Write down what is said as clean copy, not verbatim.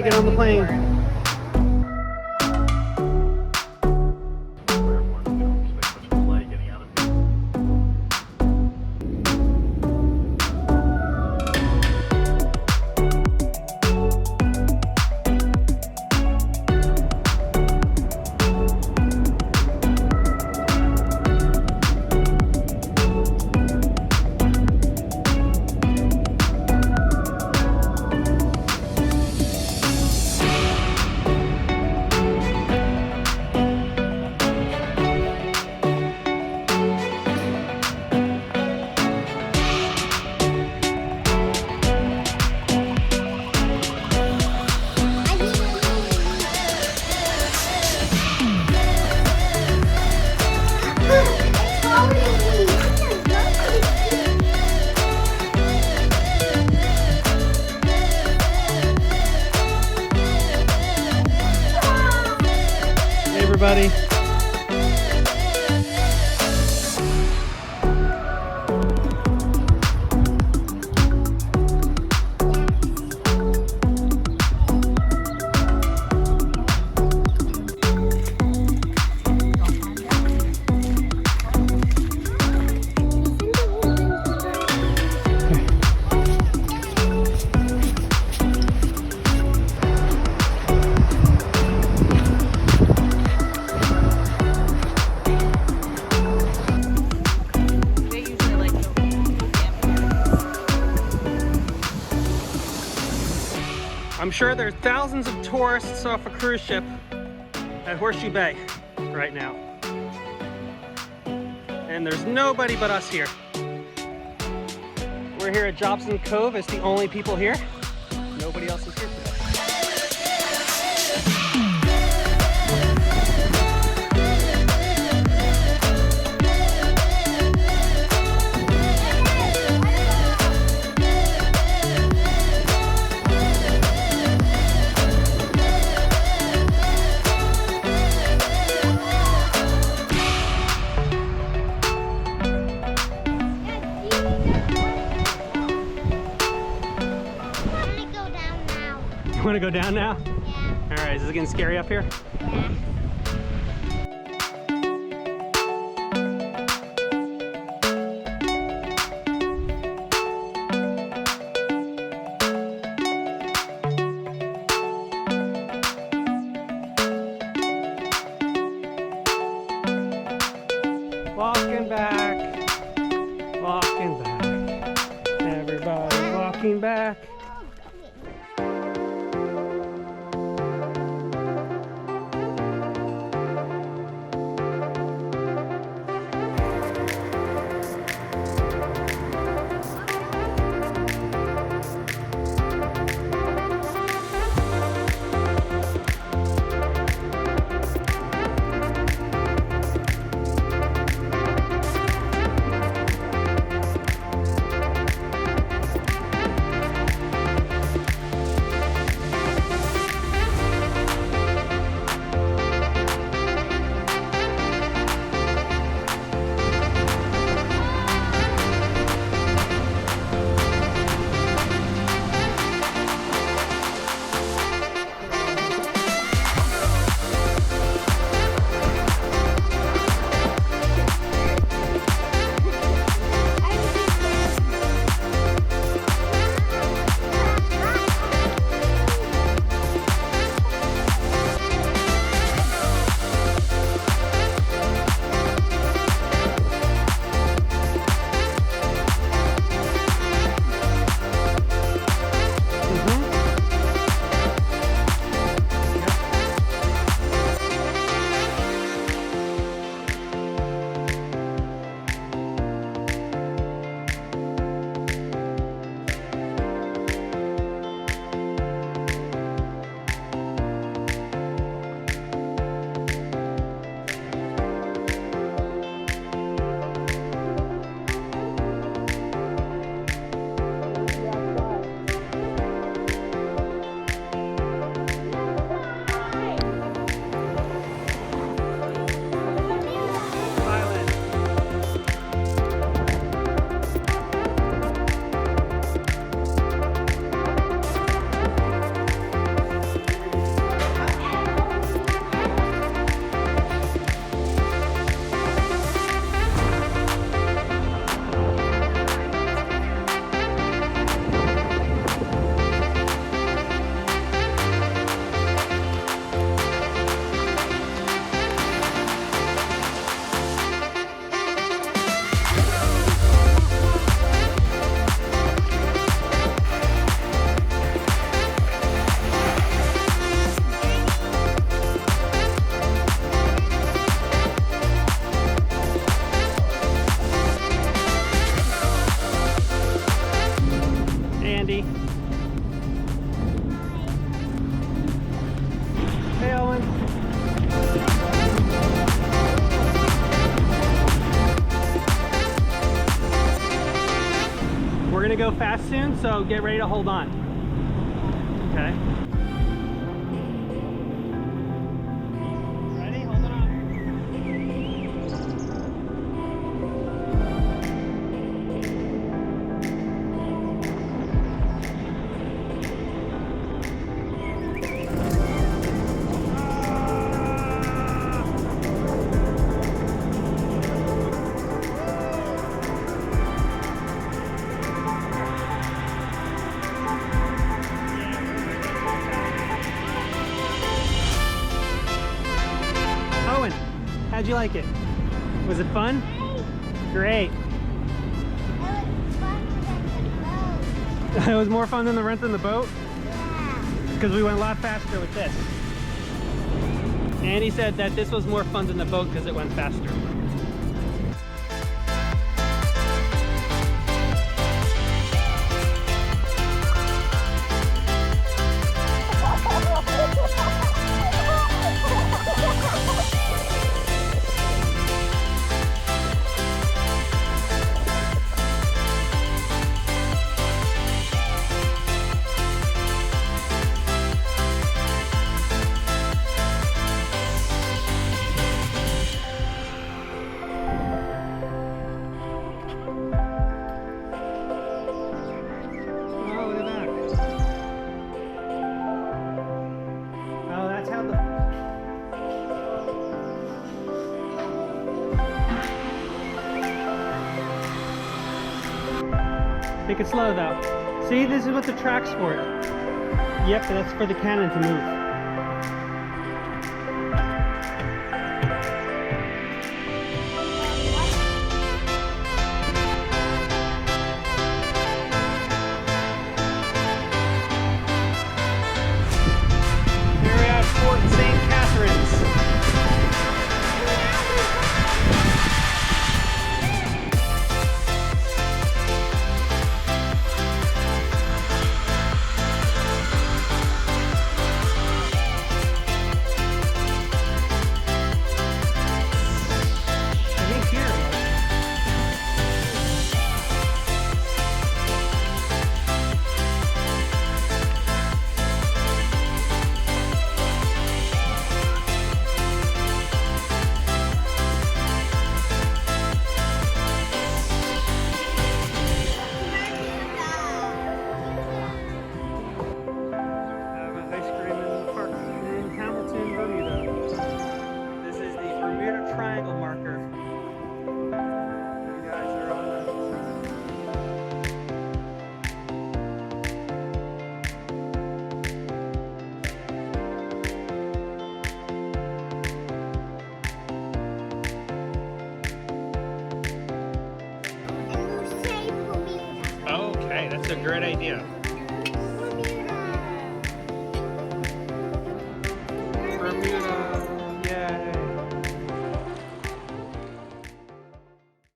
to get on the plane. Everybody. I'm sure there are thousands of tourists off a cruise ship at Horseshoe Bay right now. And there's nobody but us here. We're here at Jobson Cove as the only people here. Nobody else is here today. You want to go down now? Yeah. All right, is it getting scary up here? Yeah. Walking back, everybody walking back. go fast soon, so get ready to hold on. Okay. Ready? Hold it on. Owen, how'd you like it? Was it fun? Great. It was more fun than the rent in the boat? Yeah. Because we went a lot faster with this. Andy said that this was more fun than the boat because it went faster. Take it slow though. See, this is what the track's for. Yep, that's for the cannon to move. This is the Bermuda triangle marker. You guys are on Okay, that's a great idea.